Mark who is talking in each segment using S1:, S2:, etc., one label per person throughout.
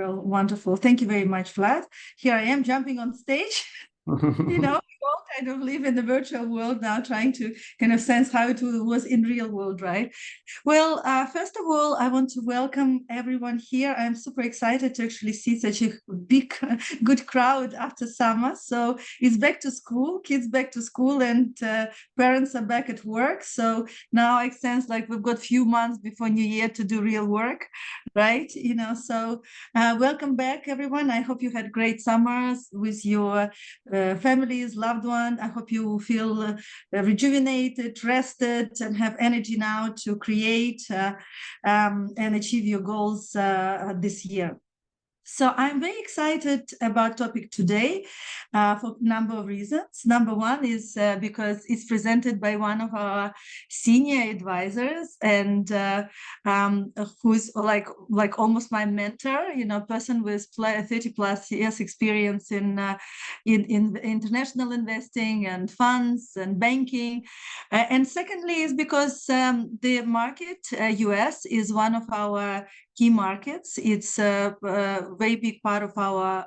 S1: Well, wonderful. Thank you very much, Vlad. Here I am jumping on stage. We all kind of live in the virtual world now, trying to kind of sense how it was in real world, right? Well, first of all, I want to welcome everyone here. I'm super excited to actually see such a big, good crowd after summer. So it's back to school, kids back to school, and parents are back at work. So now it sounds like we've got a few months before New Year to do real work, right? So welcome back, everyone. I hope you had great summers with your families, loved ones. I hope you feel rejuvenated, rested, and have energy now to create and achieve your goals this year. So I'm very excited about topic today for a number of reasons. Number one is because it's presented by one of our senior advisors and who's like almost my mentor, person with 30 plus years experience in international investing and funds and banking. And secondly is because the market, US, is one of our key markets. It's a very big part of our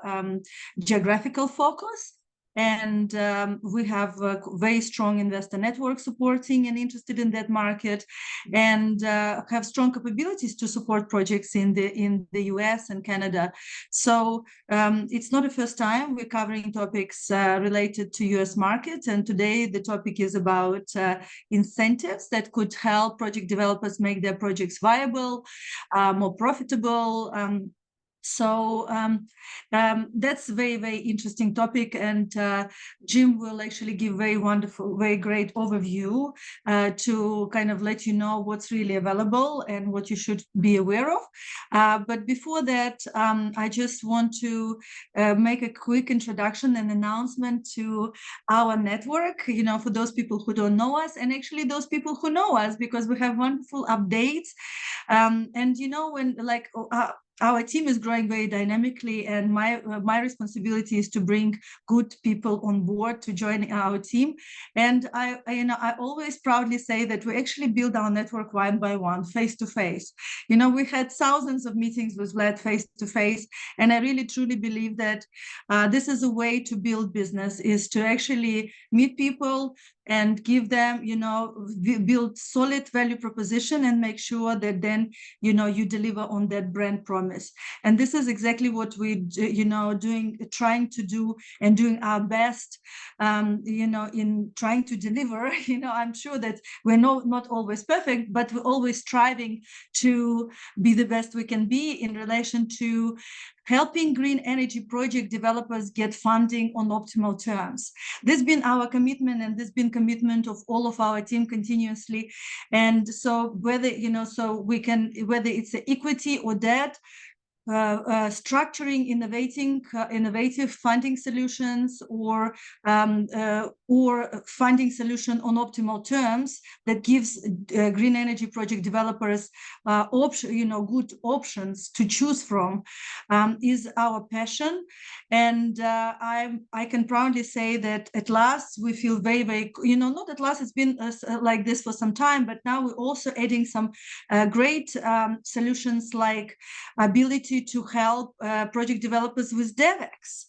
S1: geographical focus. And we have a very strong investor network supporting and interested in that market, and have strong capabilities to support projects in the US and Canada. So it's not the first time we're covering topics related to US market. And today the topic is about incentives that could help project developers make their projects viable, more profitable. So that's a very, very interesting topic. And Jim will actually give very wonderful, very great overview to kind of let you know what's really available and what you should be aware of. But before that, I just want to make a quick introduction and announcement to our network, for those people who don't know us, and actually those people who know us, because we have wonderful updates. And when our team is growing very dynamically, and my responsibility is to bring good people on board to join our team. And I always proudly say that we actually build our network one by one, face to face. We had thousands of meetings with Vlad face to face, and I really truly believe that this is a way to build business, is to actually meet people and give them, build solid value proposition and make sure that then, you deliver on that brand promise. And this is exactly what we, trying to do and doing our best, in trying to deliver. I'm sure that we're not always perfect, but we're always striving to be the best we can be in relation to helping green energy project developers get funding on optimal terms. This has been our commitment, and this has been commitment of all of our team continuously. And so whether, whether it's equity or debt, structuring innovative funding solutions, or funding solution on optimal terms that gives green energy project developers good options to choose from, is our passion. And I can proudly say that at last we feel very, very, not at last, it's been like this for some time, but now we're also adding some great solutions like ability to help project developers with DevEx.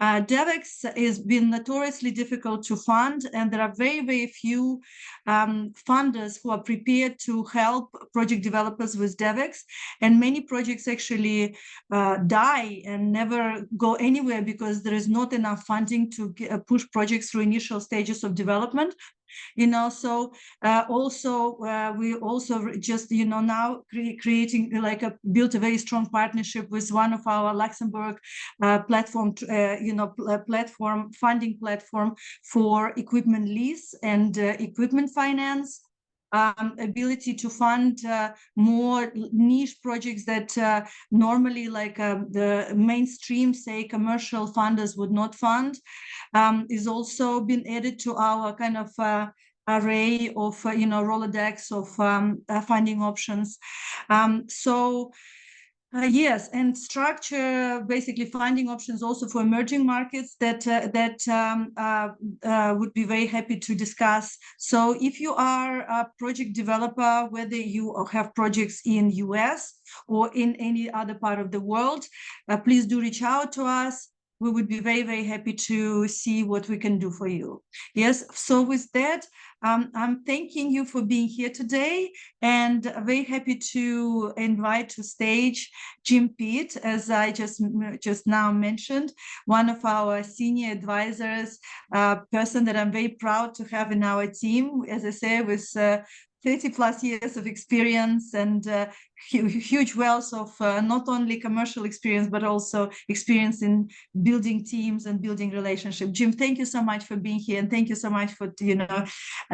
S1: DevEx has been notoriously difficult to fund, and there are very, very few funders who are prepared to help project developers with DevEx. And many projects actually die and never go anywhere because there is not enough funding to push projects through initial stages of development. So we also just now creating built a very strong partnership with one of our Luxembourg platform funding platform for equipment lease and equipment finance. Ability to fund more niche projects that normally the mainstream, say, commercial funders would not fund, is also been added to our kind of array of, Rolodex of funding options. So Yes, and structure basically finding options also for emerging markets that would be very happy to discuss. So if you are a project developer, whether you have projects in US or in any other part of the world, please do reach out to us. We would be very, very happy to see what we can do for you. Yes, so with that, I'm thanking you for being here today, and very happy to invite to stage Jim Peet, as I just now mentioned, one of our senior advisors, a person that I'm very proud to have in our team, as I say, with 30 plus years of experience and huge wealth of not only commercial experience, but also experience in building teams and building relationships. Jim, thank you so much for being here. And thank you so much for,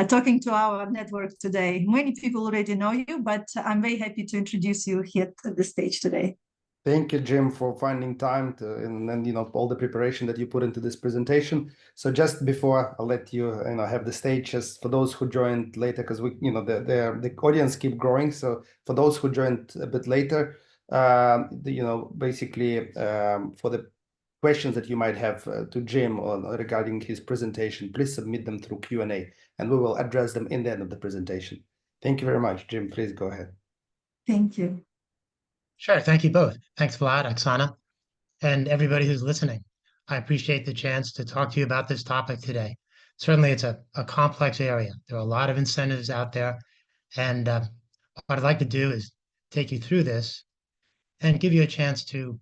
S1: talking to our network today. Many people already know you, but I'm very happy to introduce you here at the stage today.
S2: Thank you, Jim, for finding time to, and all the preparation that you put into this presentation. So just before I let you, have the stage, just for those who joined later, because we, the audience keep growing. So for those who joined a bit later, basically for the questions that you might have to Jim regarding his presentation, please submit them through Q&A, and we will address them in the end of the presentation. Thank you very much, Jim. Please go ahead.
S1: Thank you.
S3: Sure. Thank you both. Thanks, Vlad, Oksana, and everybody who's listening. I appreciate the chance to talk to you about this topic today. Certainly, it's a complex area. There are a lot of incentives out there. And what I'd like to do is take you through this and give you a chance to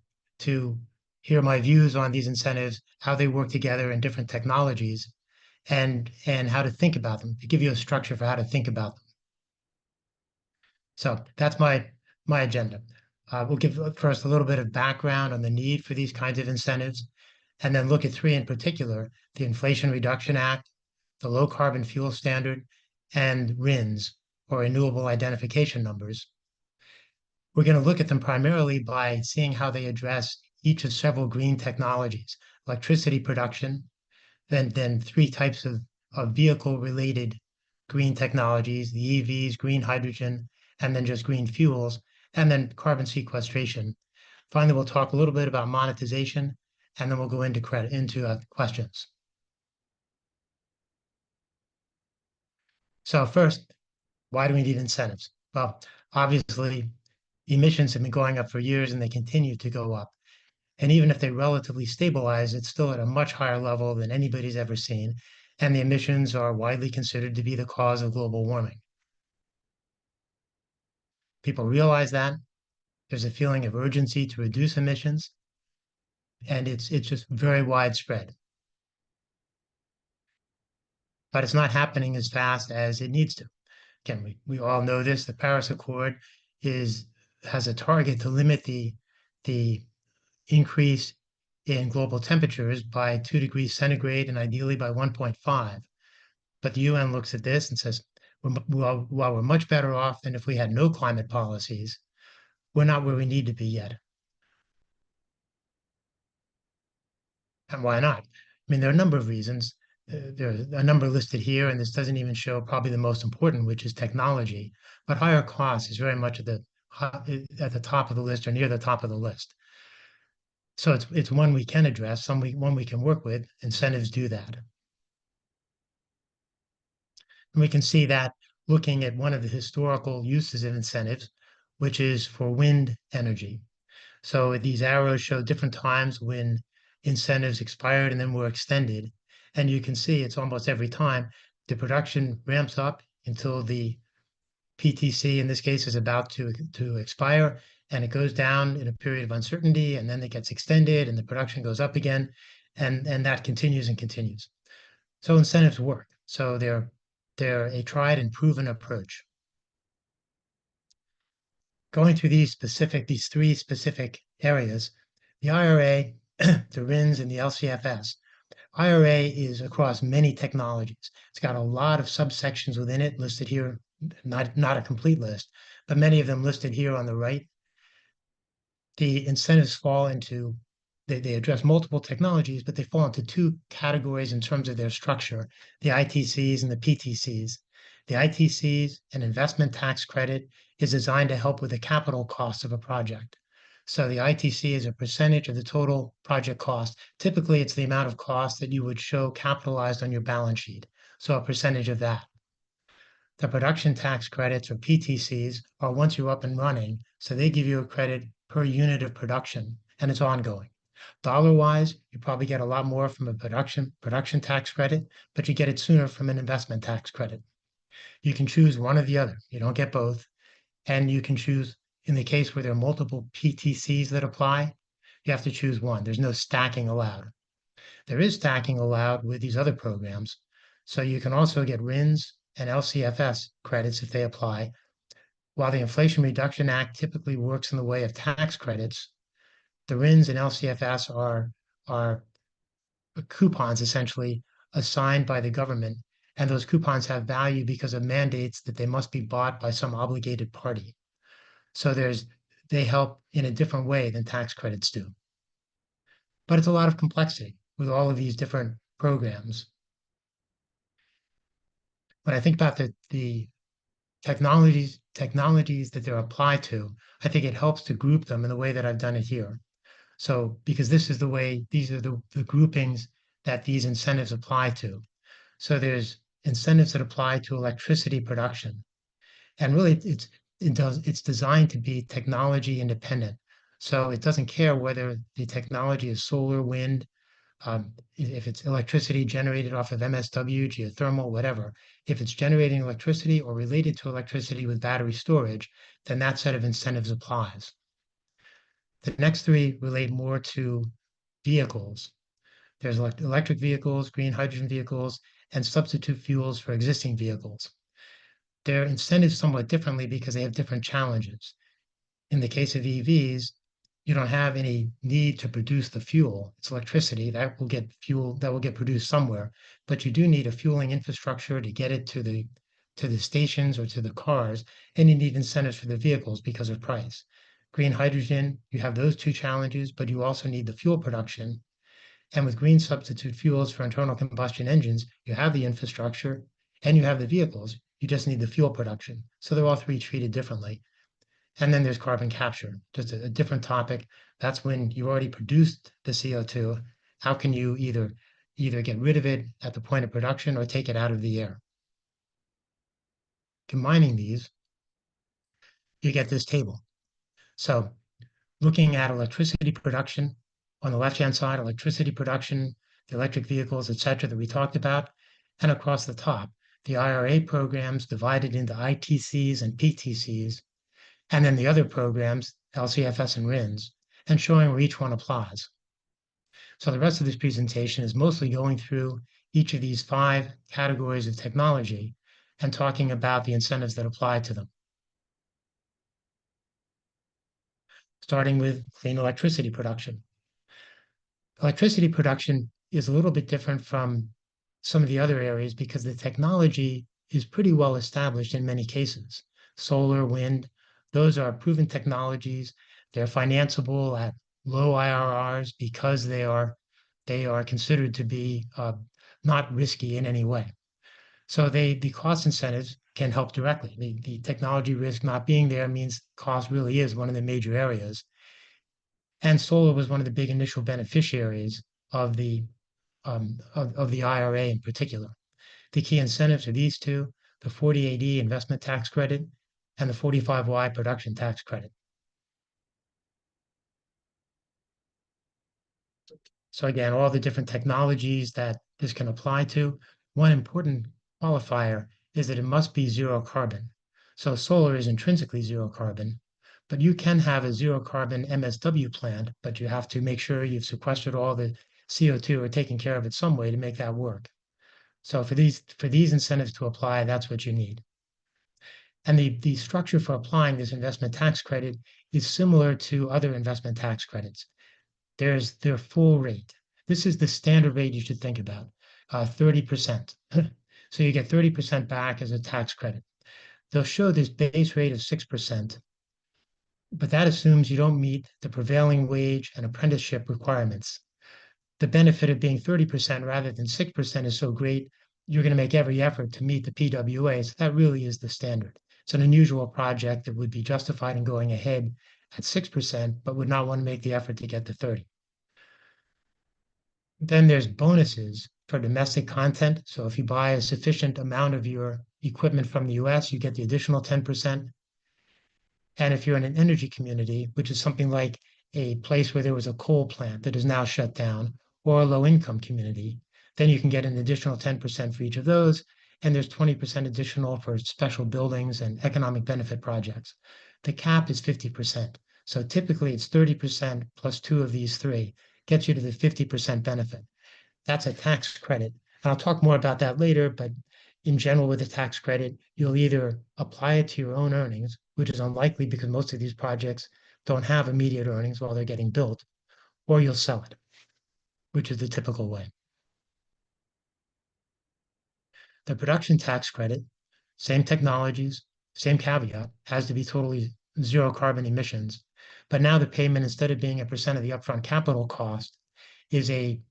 S3: hear my views on these incentives, how they work together in different technologies, and how to think about them, to give you a structure for how to think about them. So that's my agenda. We'll give first a little bit of background on the need for these kinds of incentives, and then look at three in particular: the Inflation Reduction Act, the Low Carbon Fuel Standard, and RINs, or Renewable Identification Numbers. We're going to look at them primarily by seeing how they address each of several green technologies: electricity production, then three types of vehicle-related green technologies: the EVs, green hydrogen, and then just green fuels, and then carbon sequestration. Finally, we'll talk a little bit about monetization, and then we'll go into questions. So first, why do we need incentives? Well, obviously, emissions have been going up for years, and they continue to go up. And even if they relatively stabilize, it's still at a much higher level than anybody's ever seen, and the emissions are widely considered to be the cause of global warming. People realize that. There's a feeling of urgency to reduce emissions, and it's just very widespread. But it's not happening as fast as it needs to. Again, we all know this. The Paris Accord has a target to limit the increase in global temperatures by 2 degrees centigrade and ideally by 1.5. But the UN looks at this and says, while we're much better off than if we had no climate policies, we're not where we need to be yet. And why not? I mean, there are a number of reasons. There's a number listed here, and this doesn't even show probably the most important, which is technology. But higher cost is very much at the top of the list, or near the top of the list. So it's one we can address, one we can work with. Incentives do that. And we can see that looking at one of the historical uses of incentives, which is for wind energy. So these arrows show different times when incentives expired and then were extended. And you can see it's almost every time the production ramps up until the PTC, in this case, is about to expire, and it goes down in a period of uncertainty, and then it gets extended and the production goes up again, and that continues and continues. So incentives work. So they're a tried and proven approach. Going through these three specific areas, the IRA, the RINs, and the LCFS. IRA is across many technologies. It's got a lot of subsections within it listed here, not a complete list, but many of them listed here on the right. The incentives fall into, they address multiple technologies, but they fall into two categories in terms of their structure: the ITCs and the PTCs. The ITCs, an investment tax credit, is designed to help with the capital costs of a project. So the ITC is a percentage of the total project cost. Typically, it's the amount of cost that you would show capitalized on your balance sheet. So a percentage of that. The production tax credits, or PTCs, are once you're up and running, so they give you a credit per unit of production, and it's ongoing. Dollar-wise, you probably get a lot more from a production tax credit, but you get it sooner from an investment tax credit. You can choose one or the other. You don't get both. And you can choose, in the case where there are multiple PTCs that apply, you have to choose one. There's no stacking allowed. There is stacking allowed with these other programs. So you can also get RINs and LCFS credits if they apply. While the Inflation Reduction Act typically works in the way of tax credits, the RINs and LCFS are coupons essentially assigned by the government, and those coupons have value because of mandates that they must be bought by some obligated party. So they help in a different way than tax credits do. But it's a lot of complexity with all of these different programs. When I think about the technologies that they're applied to, I think it helps to group them in the way that I've done it here. So because this is the way, these are the groupings that these incentives apply to. So there's incentives that apply to electricity production. And really it's designed to be technology independent. So it doesn't care whether the technology is solar, wind, if it's electricity generated off of MSW, geothermal, whatever. If it's generating electricity or related to electricity with battery storage, then that set of incentives applies. The next three relate more to vehicles. There's electric vehicles, green hydrogen vehicles, and substitute fuels for existing vehicles. They're incented somewhat differently because they have different challenges. In the case of EVs, you don't have any need to produce the fuel. It's electricity that will get produced somewhere, but you do need a fueling infrastructure to get it to the stations or to the cars, and you need incentives for the vehicles because of price. Green hydrogen, you have those two challenges, but you also need the fuel production. And with green substitute fuels for internal combustion engines, you have the infrastructure and you have the vehicles. You just need the fuel production. So they're all three treated differently. And then there's carbon capture, just a different topic. That's when you already produced the CO2. How can you either get rid of it at the point of production or take it out of the air? Combining these, you get this table. So looking at electricity production, on the left-hand side, electricity production, the electric vehicles, et cetera, that we talked about, and across the top, the IRA programs divided into ITCs and PTCs, and then the other programs, LCFS and RINs, and showing where each one applies. So the rest of this presentation is mostly going through each of these 5 categories of technology and talking about the incentives that apply to them. Starting with clean electricity production. Electricity production is a little bit different from some of the other areas because the technology is pretty well established in many cases. Solar, wind, those are proven technologies. They're financeable at low IRRs because they are considered to be not risky in any way. So the cost incentives can help directly. The technology risk not being there means cost really is one of the major areas. And solar was one of the big initial beneficiaries of the IRA in particular. The key incentives are these two: the 48E investment tax credit and the 45Y production tax credit. So again, all the different technologies that this can apply to. One important qualifier is that it must be zero carbon. So solar is intrinsically zero carbon, but you can have a zero carbon MSW plant, but you have to make sure you've sequestered all the CO2 or taken care of it some way to make that work. So for these incentives to apply, that's what you need. And the structure for applying this investment tax credit is similar to other investment tax credits. There's their full rate. This is the standard rate you should think about, 30%. So you get 30% back as a tax credit. They'll show this base rate of 6%, but that assumes you don't meet the prevailing wage and apprenticeship requirements. The benefit of being 30% rather than 6% is so great, you're going to make every effort to meet the PWA. So that really is the standard. It's an unusual project that would be justified in going ahead at 6%, but would not want to make the effort to get to 30. Then there's bonuses for domestic content. So if you buy a sufficient amount of your equipment from the US, you get the additional 10%. And if you're in an energy community, which is something like a place where there was a coal plant that is now shut down, or a low income community, then you can get an additional 10% for each of those. And there's 20% additional for special buildings and economic benefit projects. The cap is 50%. So typically it's 30% plus two of these three gets you to the 50% benefit. That's a tax credit. And I'll talk more about that later, but in general, with a tax credit, you'll either apply it to your own earnings, which is unlikely because most of these projects don't have immediate earnings while they're getting built, or you'll sell it, which is the typical way. The production tax credit, same technologies, same caveat, has to be totally zero carbon emissions. But now the payment, instead of being a percent of the upfront capital cost, is a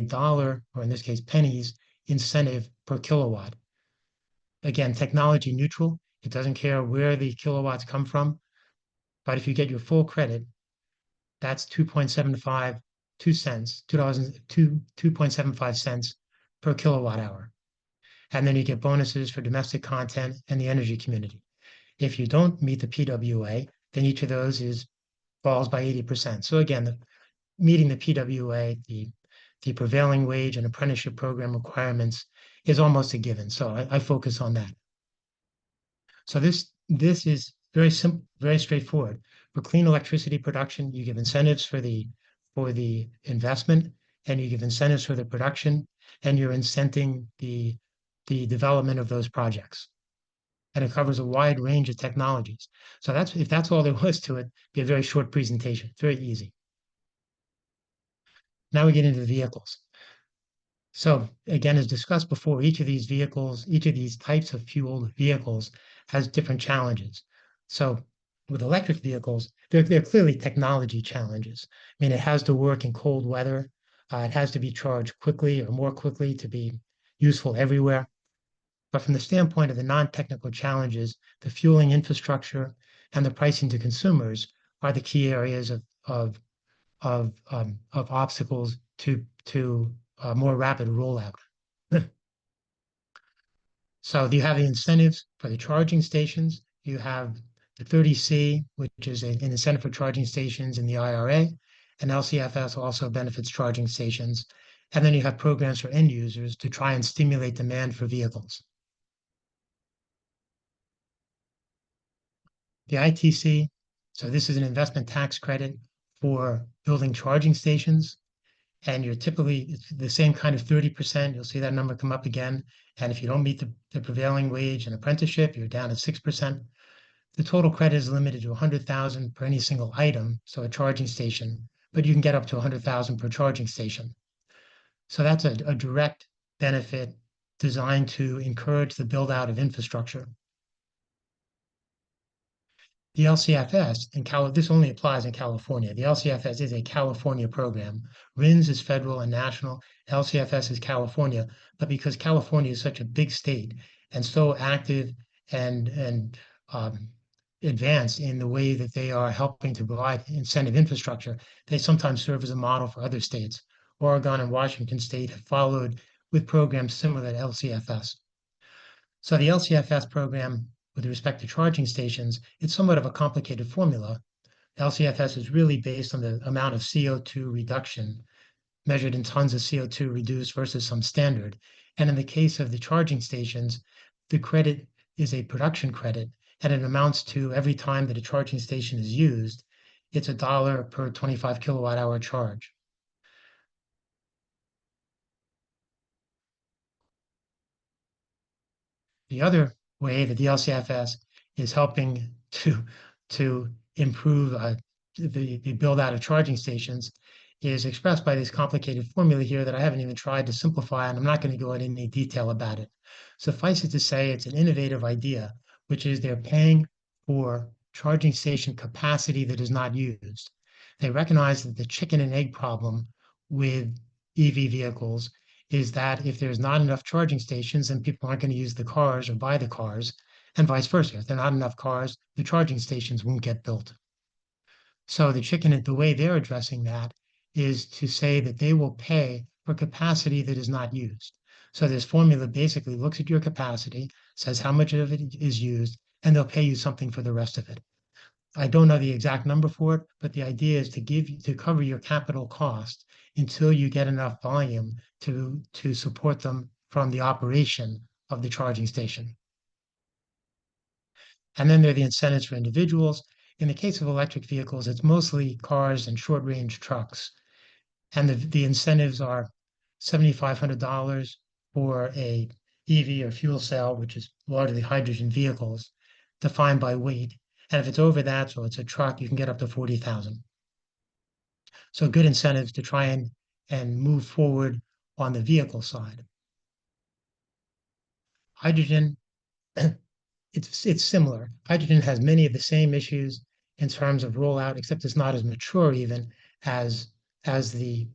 S3: dollar, or in this case, pennies, incentive per kilowatt. Again, technology neutral. It doesn't care where the kilowatts come from. But if you get your full credit, that's 2.75 cents, $2.75 per kilowatt hour. And then you get bonuses for domestic content and the energy community. If you don't meet the PWA, then each of those falls by 80%. So again, meeting the PWA, the prevailing wage and apprenticeship program requirements is almost a given. So I focus on that. So this is very simple, very straightforward. For clean electricity production, you give incentives for the investment, and you give incentives for the production, and you're incenting the development of those projects. And it covers a wide range of technologies. So if that's all there was to it, it'd be a very short presentation. It's very easy. Now we get into the vehicles. So again, as discussed before, each of these vehicles, each of these types of fueled vehicles has different challenges. So with electric vehicles, they're clearly technology challenges. I mean, it has to work in cold weather. It has to be charged quickly or more quickly to be useful everywhere. But from the standpoint of the non-technical challenges, the fueling infrastructure and the pricing to consumers are the key areas of obstacles to more rapid rollout. So you have the incentives for the charging stations. You have the 30C, which is an incentive for charging stations in the IRA, and LCFS also benefits charging stations. And then you have programs for end users to try and stimulate demand for vehicles. The ITC, so this is an investment tax credit for building charging stations. And you're typically the same kind of 30%. You'll see that number come up again. And if you don't meet the prevailing wage and apprenticeship, you're down at 6%. The total credit is limited to 100,000 per any single item, so a charging station, but you can get up to 100,000 per charging station. So that's a direct benefit designed to encourage the build out of infrastructure. The LCFS, this only applies in California. The LCFS is a California program. RINs is federal and national. LCFS is California. But because California is such a big state and so active and advanced in the way that they are helping to provide incentive infrastructure, they sometimes serve as a model for other states. Oregon and Washington State have followed with programs similar to LCFS. So the LCFS program, with respect to charging stations, it's somewhat of a complicated formula. LCFS is really based on the amount of CO2 reduction measured in tons of CO2 reduced versus some standard. And in the case of the charging stations, the credit is a production credit, and it amounts to every time that a charging station is used, it's $1 per 25 kilowatt hour charge. The other way that the LCFS is helping to improve the build out of charging stations is expressed by this complicated formula here that I haven't even tried to simplify, and I'm not going to go into any detail about it. Suffice it to say, it's an innovative idea, which is they're paying for charging station capacity that is not used. They recognize that the chicken and egg problem with EV vehicles is that if there's not enough charging stations, then people aren't going to use the cars or buy the cars. and vice versa. If there are not enough cars, the charging stations won't get built. So the way they're addressing that is to say that they will pay for capacity that is not used. So this formula basically looks at your capacity, says how much of it is used, and they'll pay you something for the rest of it. I don't know the exact number for it, but the idea is to cover your capital cost until you get enough volume to support them from the operation of the charging station. And then there are the incentives for individuals. In the case of electric vehicles, it's mostly cars and short range trucks. And the incentives are $7,500 for a EV or fuel cell, which is largely hydrogen vehicles, defined by weight. And if it's over that, so it's a truck, you can get up to 40,000. So good incentives to try and move forward on the vehicle side. Hydrogen, it's similar. Hydrogen has many of the same issues in terms of rollout, except it's not as mature even as the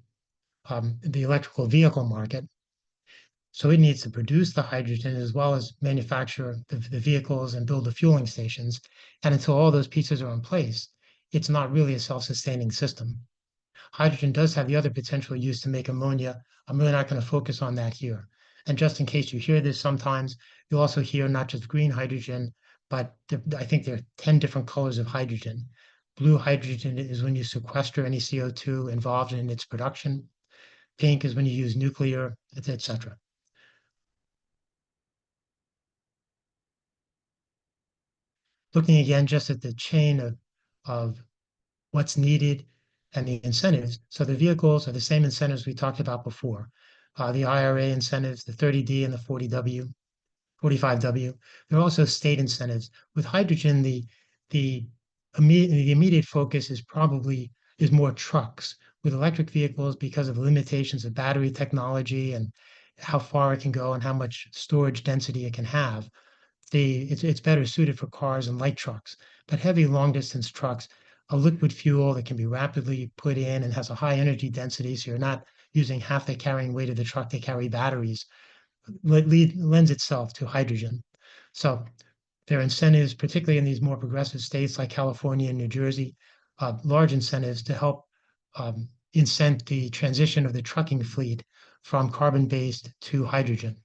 S3: electrical vehicle market. So it needs to produce the hydrogen as well as manufacture the vehicles and build the fueling stations. And until all those pieces are in place, it's not really a self-sustaining system. Hydrogen does have the other potential use to make ammonia. I'm really not going to focus on that here. And just in case you hear this sometimes, you'll also hear not just green hydrogen, but I think there are 10 different colors of hydrogen. Blue hydrogen is when you sequester any CO2 involved in its production. Pink is when you use nuclear, etc. Looking again just at the chain of what's needed and the incentives. So the vehicles are the same incentives we talked about before. The IRA incentives, the 30D and the 40W, 45W. There are also state incentives. With hydrogen, the immediate focus is more trucks. With electric vehicles, because of the limitations of battery technology and how far it can go and how much storage density it can have, it's better suited for cars and light trucks. But heavy long distance trucks, a liquid fuel that can be rapidly put in and has a high energy density, so you're not using half the carrying weight of the truck to carry batteries, lends itself to hydrogen. So there are incentives, particularly in these more progressive states like California and New Jersey, large incentives to help incent the transition of the trucking fleet from carbon-based to hydrogen.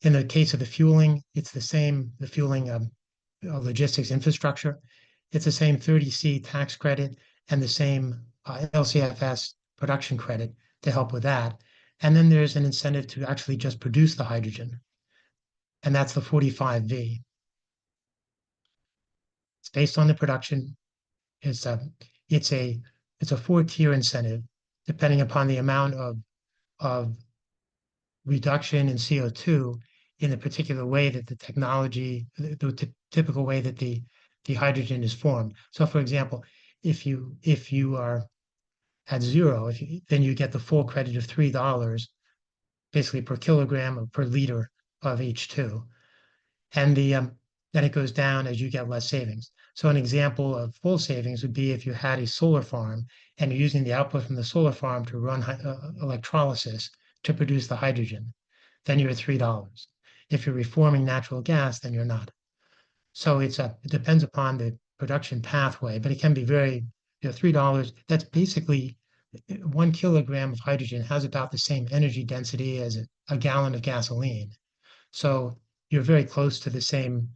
S3: In the case of the fueling, it's the same, the fueling logistics infrastructure. It's the same 30C tax credit and the same LCFS production credit to help with that. And then there's an incentive to actually just produce the hydrogen. And that's the 45V. It's based on the production. It's a 4-tier incentive, depending upon the amount of reduction in CO2 in the particular way that the technology, the typical way that the hydrogen is formed. So for example, if you are at zero, then you get the full credit of $3 basically per kilogram or per liter of H2. And then it goes down as you get less savings. So an example of full savings would be if you had a solar farm and you're using the output from the solar farm to run electrolysis to produce the hydrogen, then you're at $3. If you're reforming natural gas, then you're not. So it depends upon the production pathway, but it can be $3. That's basically 1 kilogram of hydrogen has about the same energy density as a gallon of gasoline. So you're very close to the same.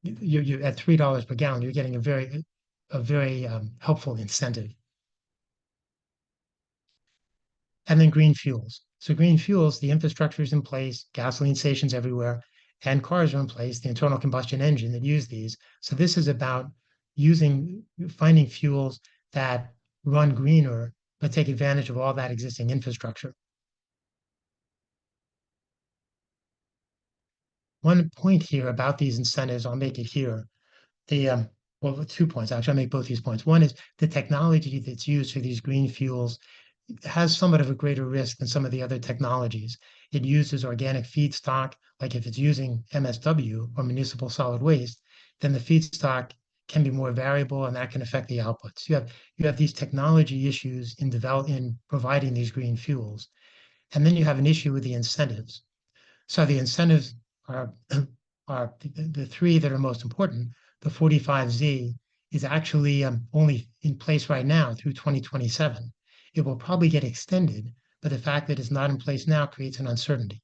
S3: You're at $3 per gallon. You're getting a very helpful incentive. And then green fuels. So green fuels, the infrastructure is in place, gasoline stations everywhere, and cars are in place, the internal combustion engine that use these. So this is about finding fuels that run greener, but take advantage of all that existing infrastructure. One point here about these incentives, I'll make it here. Well, 2 points, actually, I'll make both these points. One is the technology that's used for these green fuels has somewhat of a greater risk than some of the other technologies. It uses organic feedstock, like if it's using MSW or municipal solid waste, then the feedstock can be more variable and that can affect the outputs. You have these technology issues in providing these green fuels. And then you have an issue with the incentives. So the incentives are are the three that are most important. The 45Z is actually only in place right now through 2027. It will probably get extended, but the fact that it's not in place now creates an uncertainty.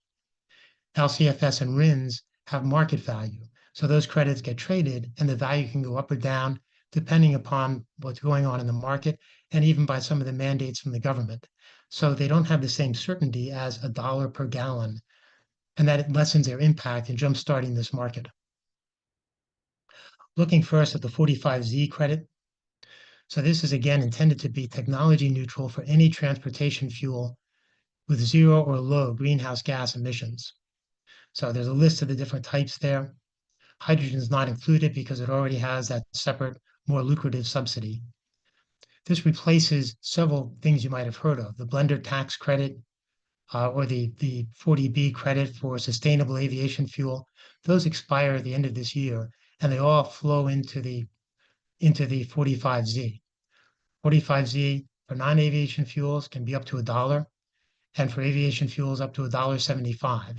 S3: LCFS and RINs have market value. So those credits get traded and the value can go up or down depending upon what's going on in the market and even by some of the mandates from the government. So they don't have the same certainty as $1 per gallon, and that lessens their impact in jumpstarting this market. Looking first at the 45Z credit. So this is again intended to be technology neutral for any transportation fuel with zero or low greenhouse gas emissions. So there's a list of the different types there. Hydrogen is not included because it already has that separate, more lucrative subsidy. This replaces several things you might have heard of, the blender tax credit or the 40B credit for sustainable aviation fuel. Those expire at the end of this year, and they all flow into the 45Z. 45Z for non-aviation fuels can be up to $1, and for aviation fuels up to $1.75.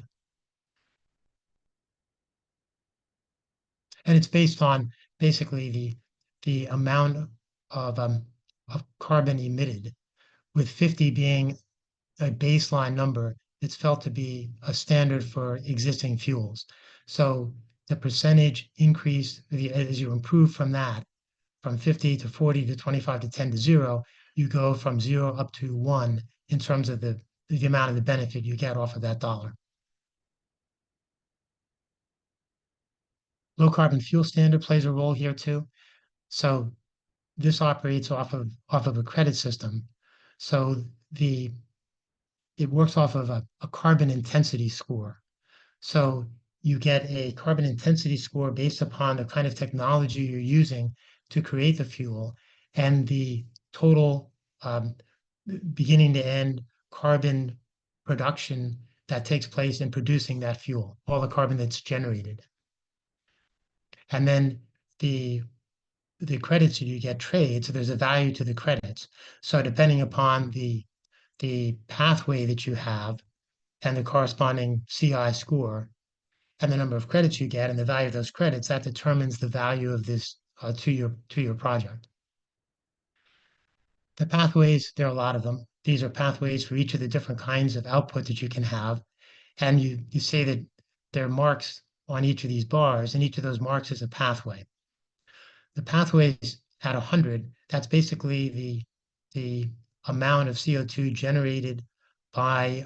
S3: And it's based on basically the amount of carbon emitted, with 50 being a baseline number that's felt to be a standard for existing fuels. So the percentage increase as you improve from that, from 50 to 40 to 25 to 10 to 0, you go from 0 up to 1 in terms of the amount of the benefit you get off of that dollar. Low carbon fuel standard plays a role here too. So this operates off of a credit system. So it works off of a carbon intensity score. So you get a carbon intensity score based upon the kind of technology you're using to create the fuel and the total beginning to end carbon production that takes place in producing that fuel, all the carbon that's generated. And then the credits that you get trade, so there's a value to the credits. So depending upon the pathway that you have and the corresponding CI score and the number of credits you get and the value of those credits, that determines the value of this to your project. The pathways, there are a lot of them. These are pathways for each of the different kinds of output that you can have. And you say that there are marks on each of these bars, and each of those marks is a pathway. The pathways at 100, that's basically the amount of CO2 generated by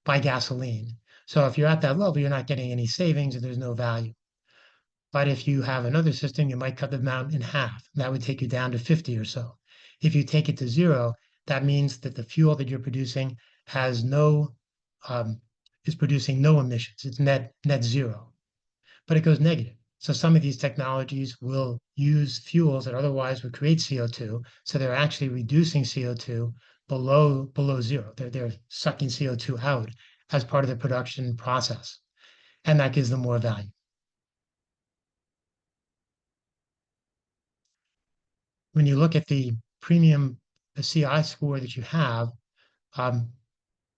S3: by gasoline. So if you're at that level, you're not getting any savings and there's no value. But if you have another system, you might cut the amount in half. That would take you down to 50 or so. If you take it to 0, that means that the fuel that you're producing has is producing no emissions. It's net 0, but it goes negative. So some of these technologies will use fuels that otherwise would create CO2. So they're actually reducing CO2 below 0. They're sucking CO2 out as part of the production process. And that gives them more value. When you look at the premium CI score that you have,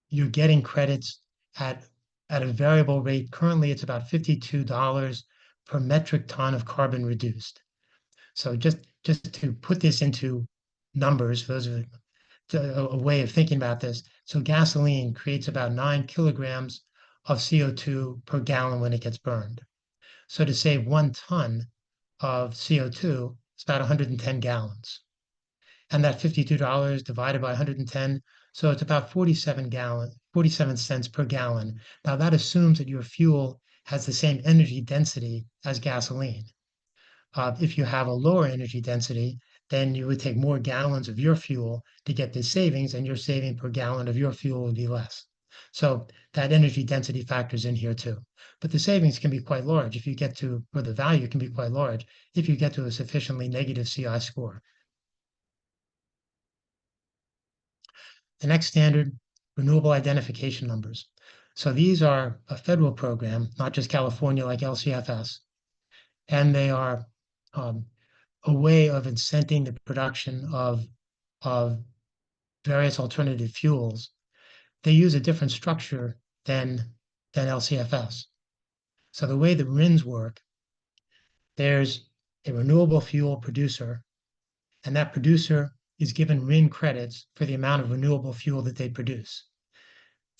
S3: you're getting credits at a variable rate. Currently, it's about $52 per metric ton of carbon reduced. So just to put this into numbers, for those of a way of thinking about this. So gasoline creates about 9 kilograms of CO2 per gallon when it gets burned. So to save 1 ton of CO2, it's about 110 gallons. And that $52 divided by 110, so it's about 47 cents per gallon. Now that assumes that your fuel has the same energy density as gasoline. If you have a lower energy density, then you would take more gallons of your fuel to get this savings, and your saving per gallon of your fuel would be less. So that energy density factors in here too. But the savings can be quite large if you get to, or the value can be quite large if you get to a sufficiently negative CI score. The next standard, renewable identification numbers. So these are a federal program, not just California like LCFS, and they are a way of incenting the production of various alternative fuels. They use a different structure than LCFS. So the way the RINs work, there's a renewable fuel producer, and that producer is given RIN credits for the amount of renewable fuel that they produce.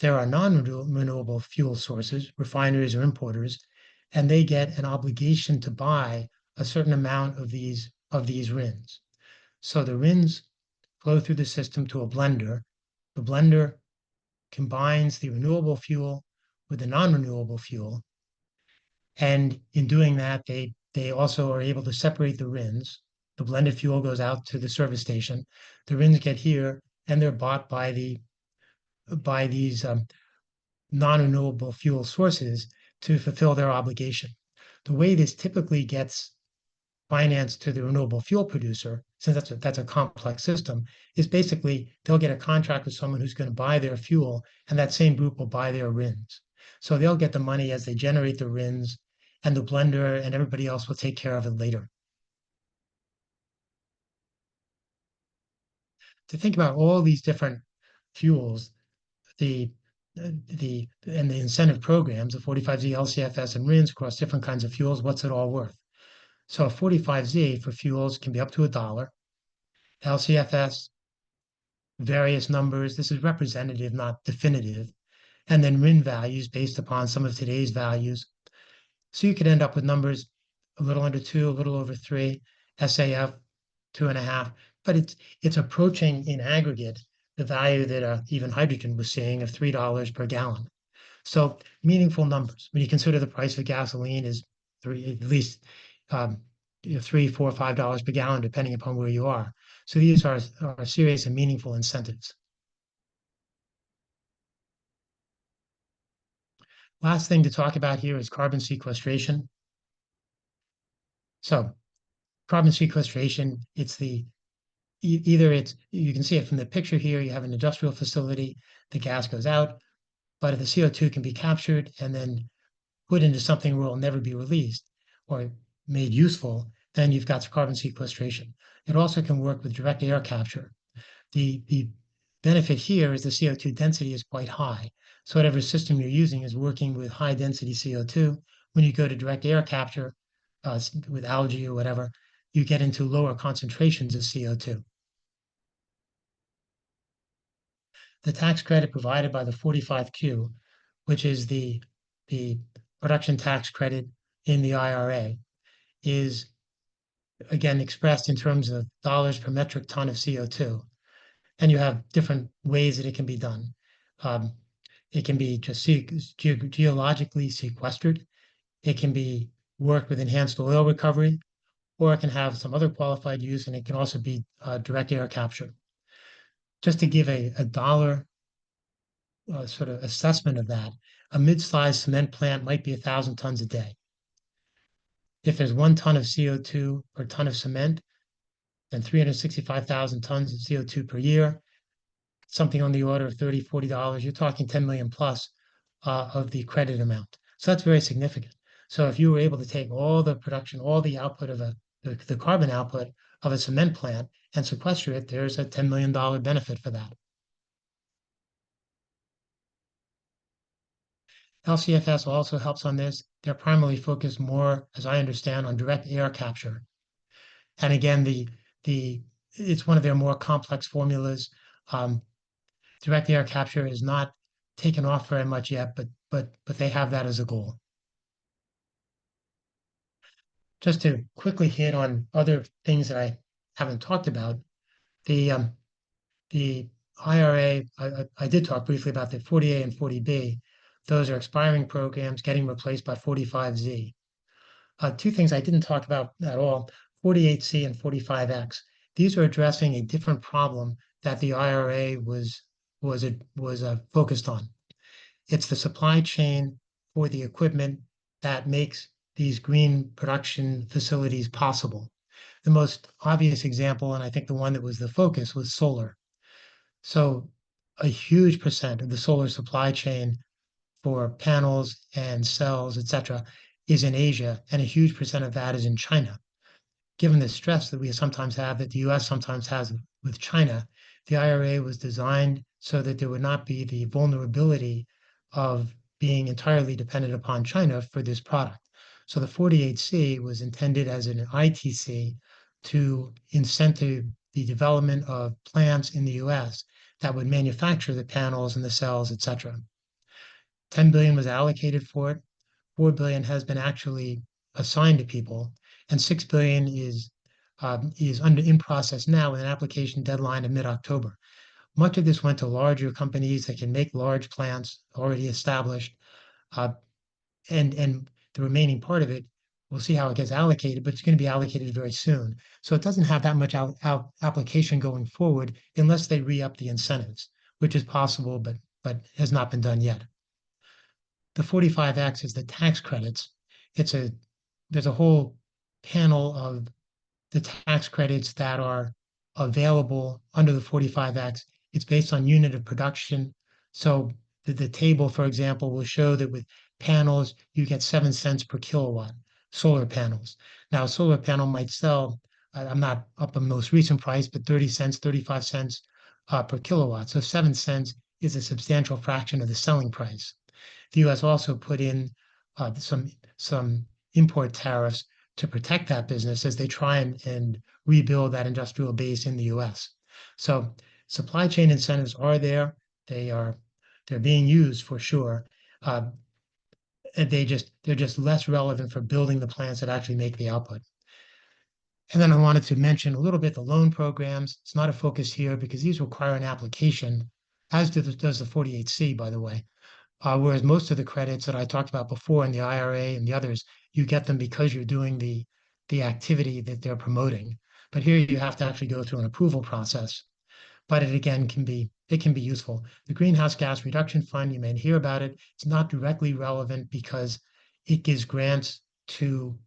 S3: There are non-renewable fuel sources, refineries or importers, and they get an obligation to buy a certain amount of these RINs. So the RINs flow through the system to a blender. The blender combines the renewable fuel with the non-renewable fuel. And in doing that, they also are able to separate the RINs. The blended fuel goes out to the service station. The RINs get here, and they're bought by these non-renewable fuel sources to fulfill their obligation. The way this typically gets financed to the renewable fuel producer, since that's a complex system, is basically they'll get a contract with someone who's going to buy their fuel, and that same group will buy their RINs. So they'll get the money as they generate the RINs, and the blender and everybody else will take care of it later. To think about all these different fuels, the incentive programs, the 45Z, LCFS, and RINs across different kinds of fuels, what's it all worth? So a 45Z for fuels can be up to $1. LCFS, various numbers. This is representative, not definitive. And then RIN values based upon some of today's values. So you could end up with numbers a little under 2, a little over 3, SAF 2.5, but it's approaching in aggregate the value that even hydrogen was seeing of $3 per gallon. So meaningful numbers. When you consider the price of gasoline is at least $3, $4, $5 per gallon, depending upon where you are. So these are serious and meaningful incentives. Last thing to talk about here is carbon sequestration. So carbon sequestration, you can see it from the picture here, you have an industrial facility, the gas goes out, but if the CO2 can be captured and then put into something where it will never be released or made useful, then you've got carbon sequestration. It also can work with direct air capture. The benefit here is the CO2 density is quite high. So whatever system you're using is working with high density CO2. When you go to direct air capture with algae or whatever, you get into lower concentrations of CO2. The tax credit provided by the 45Q, which is the production tax credit in the IRA, is again expressed in terms of dollars per metric ton of CO2. And you have different ways that it can be done. It can be just geologically sequestered. It can be worked with enhanced oil recovery, or it can have some other qualified use, and it can also be direct air capture. Just to give a dollar sort of assessment of that, a mid-sized cement plant might be 1,000 tons a day. If there's 1 ton of CO2 per ton of cement, then 365,000 tons of CO2 per year, something on the order of $30, $40, you're talking 10 million plus of the credit amount. So that's very significant. So if you were able to take all the production, all the output of the carbon output of a cement plant and sequester it, there's a $10 million benefit for that. LCFS also helps on this. They're primarily focused more, as I understand, on direct air capture. And again, it's one of their more complex formulas. Direct air capture is not taken off very much yet, but they have that as a goal. Just to quickly hit on other things that I haven't talked about, the IRA, I did talk briefly about the 40A and 40B. Those are expiring programs getting replaced by 45Z. Two things I didn't talk about at all, 48C and 45X. These are addressing a different problem that the IRA was focused on. It's the supply chain for the equipment that makes these green production facilities possible. The most obvious example, and I think the one that was the focus, was solar. So a huge percent of the solar supply chain for panels and cells, et cetera, is in Asia, and a huge percent of that is in China. Given the stress that we sometimes have, that the US sometimes has with China, the IRA was designed so that there would not be the vulnerability of being entirely dependent upon China for this product. So the 48C was intended as an ITC to incentive the development of plants in the US that would manufacture the panels and the cells, etc. 10 billion was allocated for it. 4 billion has been actually assigned to people, and 6 billion is in process now with an application deadline of mid-October. Much of this went to larger companies that can make large plants already established, and the remaining part of it, we'll see how it gets allocated, but it's going to be allocated very soon. So it doesn't have that much application going forward unless they re-up the incentives, which is possible, but has not been done yet. The 45X is the tax credits. There's a whole panel of the tax credits that are available under the 45X. It's based on unit of production. So the table, for example, will show that with panels, you get 7 cents per kilowatt, solar panels. Now, a solar panel might sell, I'm not up on the most recent price, but 30 cents, 35 cents per kilowatt. So 7 cents is a substantial fraction of the selling price. The U.S. also put in some import tariffs to protect that business as they try and rebuild that industrial base in the U.S. So supply chain incentives are there. They're being used for sure. And they're just less relevant for building the plants that actually make the output. And then I wanted to mention a little bit the loan programs. It's not a focus here because these require an application, as does the 48C, by the way. Whereas most of the credits that I talked about before in the IRA and the others, you get them because you're doing the activity that they're promoting. But here you have to actually go through an approval process. But it again can be useful. The Greenhouse Gas Reduction Fund, you may hear about it. It's not directly relevant because it gives grants to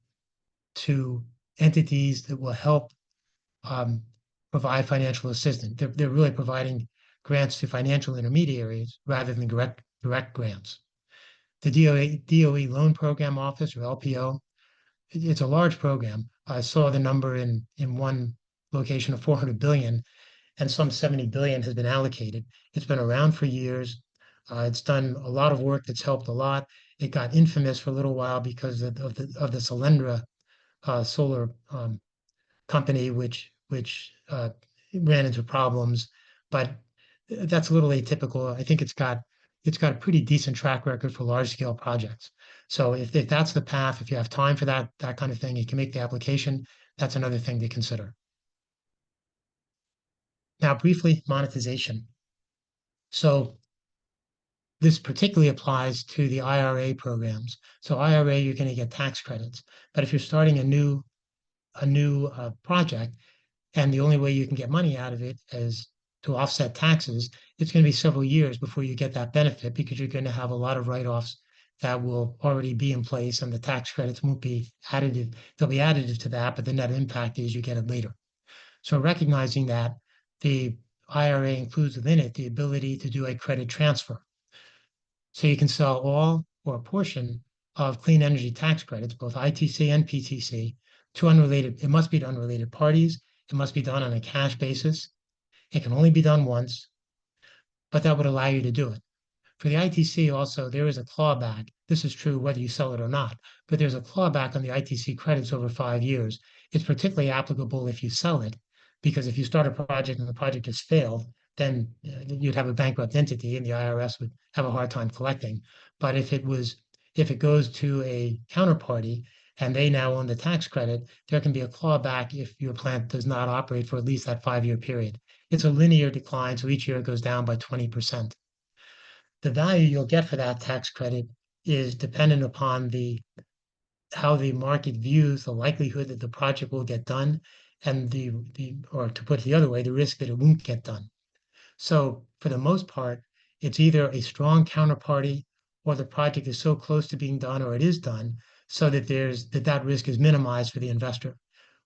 S3: entities that will help provide financial assistance. They're really providing grants to financial intermediaries rather than direct grants. The DOE Loan Program Office, or LPO, it's a large program. I saw the number in one location of 400 billion, and some 70 billion has been allocated. It's been around for years. It's done a lot of work that's helped a lot. It got infamous for a little while because of the Solyndra solar company, which ran into problems, but that's a little atypical. I think it's got a pretty decent track record for large scale projects. So if that's the path, if you have time for that kind of thing, you can make the application. That's another thing to consider. Now, briefly, monetization. So this particularly applies to the IRA programs. So IRA, you're going to get tax credits, but if you're starting a new project, and the only way you can get money out of it is to offset taxes, it's going to be several years before you get that benefit because you're going to have a lot of write-offs that will already be in place and the tax credits won't be additive. They'll be additive to that, but the net impact is you get it later. So recognizing that, the IRA includes within it the ability to do a credit transfer. So you can sell all or a portion of clean energy tax credits, both ITC and PTC, to it must be to unrelated parties. It must be done on a cash basis. It can only be done once, but that would allow you to do it. For the ITC also, there is a clawback. This is true whether you sell it or not, but there's a clawback on the ITC credits over 5 years. It's particularly applicable if you sell it, because if you start a project and the project has failed, then you'd have a bankrupt entity and the IRS would have a hard time collecting. But if it goes to a counterparty and they now own the tax credit, there can be a clawback if your plant does not operate for at least that 5-year period. It's a linear decline, so each year it goes down by 20%. The value you'll get for that tax credit is dependent upon how the market views the likelihood that the project will get done and or to put it the other way, the risk that it won't get done. So for the most part, it's either a strong counterparty or the project is so close to being done or it is done so that that risk is minimized for the investor.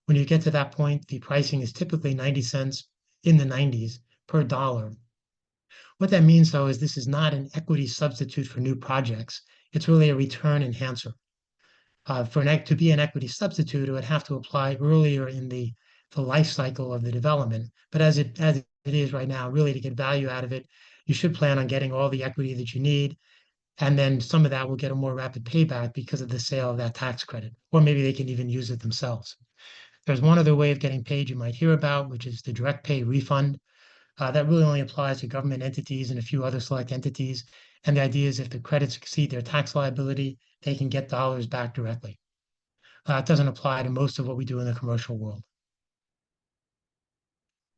S3: When you get to that point, the pricing is typically 90 cents in the 90s per dollar. What that means, though, is this is not an equity substitute for new projects. It's really a return enhancer. To be an equity substitute, it would have to apply earlier in the life cycle of the development. But as it is right now, really to get value out of it, you should plan on getting all the equity that you need. And then some of that will get a more rapid payback because of the sale of that tax credit, or maybe they can even use it themselves. There's one other way of getting paid you might hear about, which is the direct pay refund. That really only applies to government entities and a few other select entities. And the idea is if the credits exceed their tax liability, they can get dollars back directly. It doesn't apply to most of what we do in the commercial world.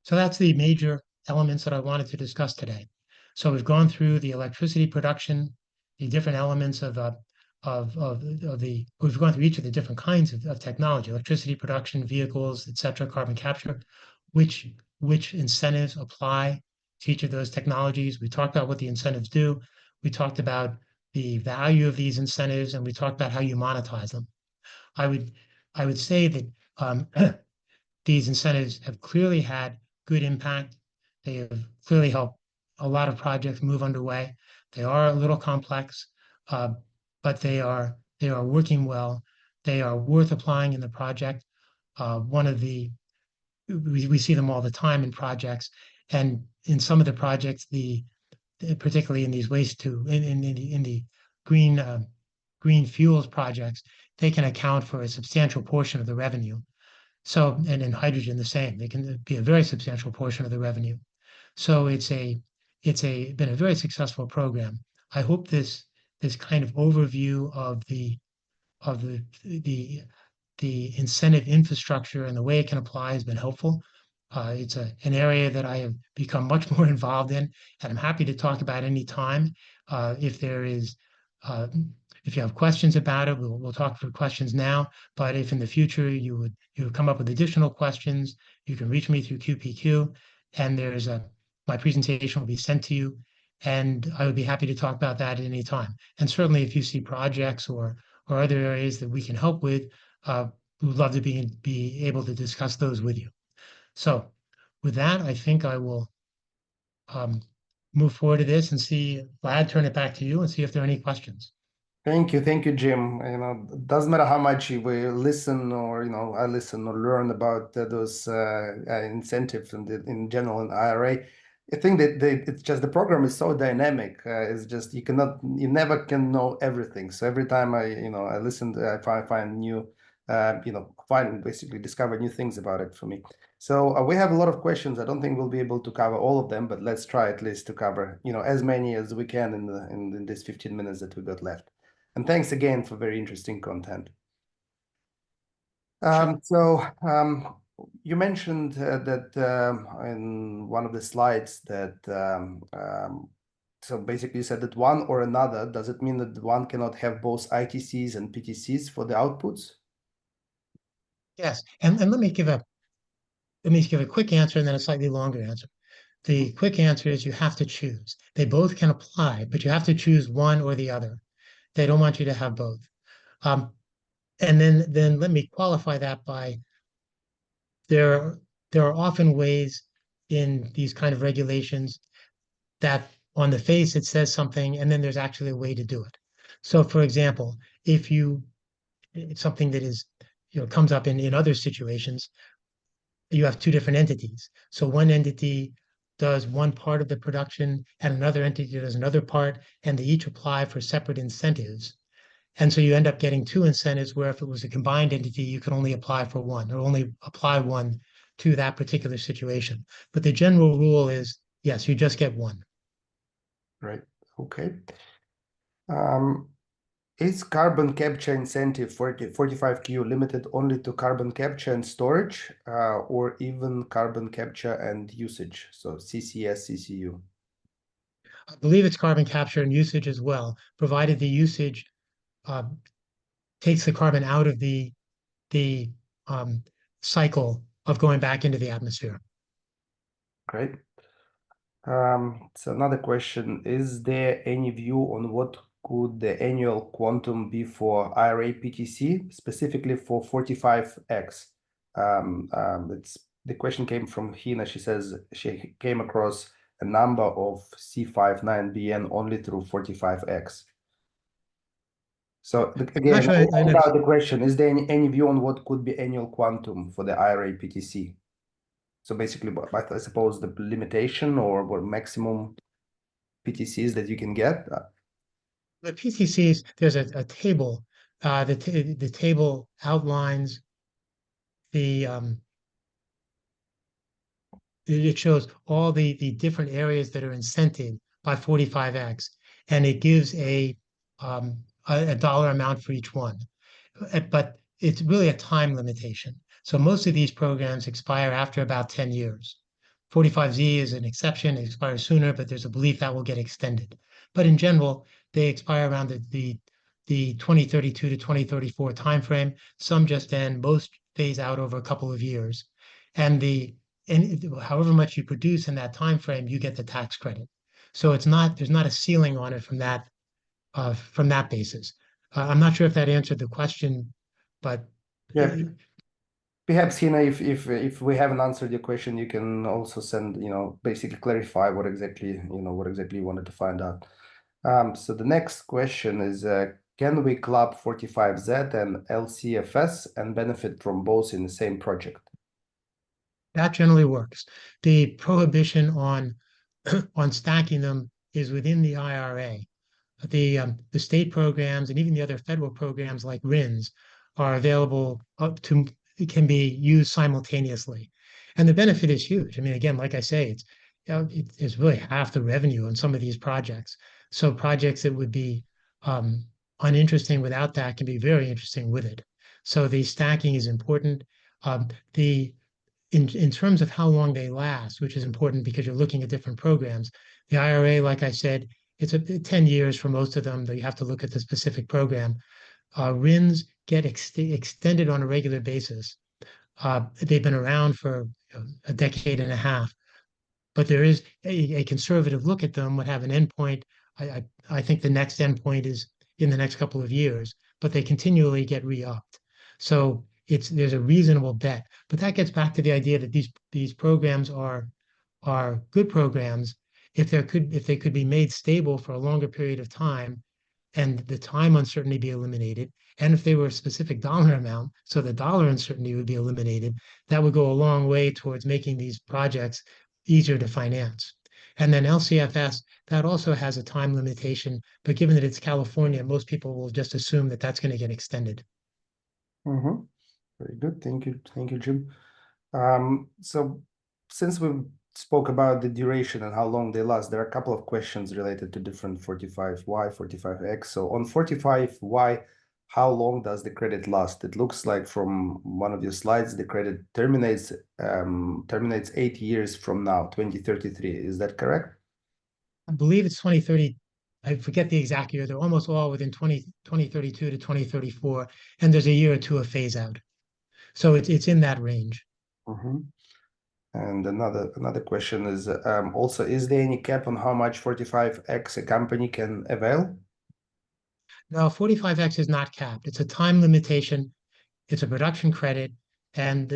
S3: So that's the major elements that I wanted to discuss today. So we've gone through the electricity production, the different elements of we've gone through each of the different kinds of technology, electricity production, vehicles, et cetera, carbon capture, which incentives apply to each of those technologies. We talked about what the incentives do. We talked about the value of these incentives, and we talked about how you monetize them. I would say that these incentives have clearly had good impact. They have clearly helped a lot of projects move underway. They are a little complex, but they are working well. They are worth applying in the project. We see them all the time in projects, and in some of the projects, particularly in these in the green fuels projects, they can account for a substantial portion of the revenue. So, and in hydrogen, the same. They can be a very substantial portion of the revenue. So it's been a very successful program. I hope this kind of overview of the incentive infrastructure and the way it can apply has been helpful. It's an area that I have become much more involved in, and I'm happy to talk about any time. If you have questions about it, we'll talk for questions now. But if in the future you would come up with additional questions, you can reach me through QPQ, and my presentation will be sent to you, and I would be happy to talk about that at any time. And certainly, if you see projects or other areas that we can help with, we would love to be able to discuss those with you. So with that, I think I will move forward to this and see, Vlad, turn it back to you and see if there are any questions.
S2: Thank you, Jim. It doesn't matter how much we listen or I listen or learn about those incentives and in general in IRA. I think that it's just the program is so dynamic. It's just you never can know everything. So every time I listen, I find new, basically discover new things about it for me. So we have a lot of questions. I don't think we'll be able to cover all of them, but let's try at least to cover as many as we can in this 15 minutes that we got left. And thanks again for very interesting content. You mentioned that in one of the slides that so basically you said that one or another. Does it mean that one cannot have both ITCs and PTCs for the outputs?
S3: Yes, and let me give a quick answer and then a slightly longer answer. The quick answer is you have to choose. They both can apply, but you have to choose one or the other. They don't want you to have both. And then let me qualify that by there are often ways in these kind of regulations that on the face it says something and then there's actually a way to do it. So for example, if it's something that is comes up in other situations, you have two different entities. So one entity does one part of the production and another entity does another part, and they each apply for separate incentives. And so you end up getting two incentives where if it was a combined entity, you could only apply for one or only apply one to that particular situation. But the general rule is, yes, you just get one.
S2: Right. Okay. Is carbon capture incentive 45Q limited only to carbon capture and storage or even carbon capture and usage? So CCS, CCU.
S3: I believe it's carbon capture and usage as well, provided the usage takes the carbon out of the cycle of going back into the atmosphere.
S2: Great. So another question, is there any view on what could the annual quantum be for IRA PTC, specifically for 45X? The question came from Hina. She says she came across a number of C59BN only through 45X. So again, about the question, is there any view on what could be annual quantum for the IRA PTC? So basically, I suppose the limitation or maximum PTCs that you can get.
S3: The PTCs, there's a table. The table outlines the it shows all the different areas that are incented by 45X, and it gives a dollar amount for each one. But it's really a time limitation. So most of these programs expire after about 10 years. 45Z is an exception, it expires sooner, but there's a belief that will get extended. But in general, they expire around the 2032 to 2034 timeframe. Some just end, most phase out over a couple of years. And however much you produce in that time frame, you get the tax credit. So there's not a ceiling on it from that basis. I'm not sure if that answered the question, but
S2: Yeah, perhaps, if we haven't answered your question, you can also send, basically clarify what exactly you wanted to find out. So the next question is, can we club 45Z and LCFS and benefit from both in the same project?
S3: that generally works. The prohibition on on stacking them is within the IRA. The state programs and even the other federal programs like RINs are available up to it can be used simultaneously, and the benefit is huge. I mean, again, like I say, it's really half the revenue on some of these projects. So projects that would be uninteresting without that can be very interesting with it. So the stacking is important. The in terms of how long they last, which is important because you're looking at different programs. The IRA, like I said, it's 10 years for most of them, though you have to look at the specific program. RINs get extended on a regular basis. They've been around for a decade and a half, but there is a conservative look at them would have an endpoint. I think the next endpoint is in the next couple of years, but they continually get re-upped. So there's a reasonable bet. But that gets back to the idea that these programs are good programs if they could be made stable for a longer period of time and the time uncertainty be eliminated. And if they were a specific dollar amount, so the dollar uncertainty would be eliminated, that would go a long way towards making these projects easier to finance. And then LCFS, that also has a time limitation, but given that it's California, most people will just assume that that's going to get extended.
S2: Mm-hmm. Very good. Thank you, Jim. So since we spoke about the duration and how long they last, there are a couple of questions related to different 45Y, 45X. So on 45Y, how long does the credit last? It looks like from one of your slides, the credit terminates 8 years from now, 2033. Is that correct?
S3: I believe it's 2030. I forget the exact year. They're almost all within 2032 to 2034, and there's a year or two of phase out. So it's in that range.
S2: Mm-hmm. And another question is also, is there any cap on how much 45X a company can avail?
S3: No, 45X is not capped. It's a time limitation. It's a production credit, and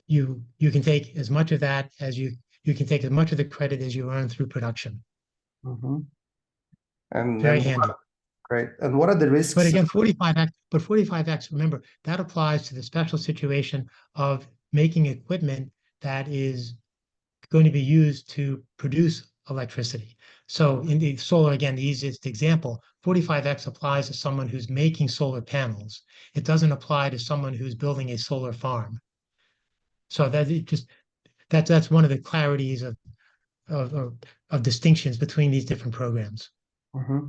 S3: you can take as much of that as you can take as much of the credit as you earn through production.
S2: Mm-hmm. And
S3: Very
S2: then
S3: handy.
S2: great. And what are the risks?
S3: But again, 45X, remember, that applies to the special situation of making equipment that is going to be used to produce electricity. So in the solar, again, the easiest example, 45X applies to someone who's making solar panels. It doesn't apply to someone who's building a solar farm. So that's one of the clarities of distinctions between these different programs.
S2: Mm-hmm.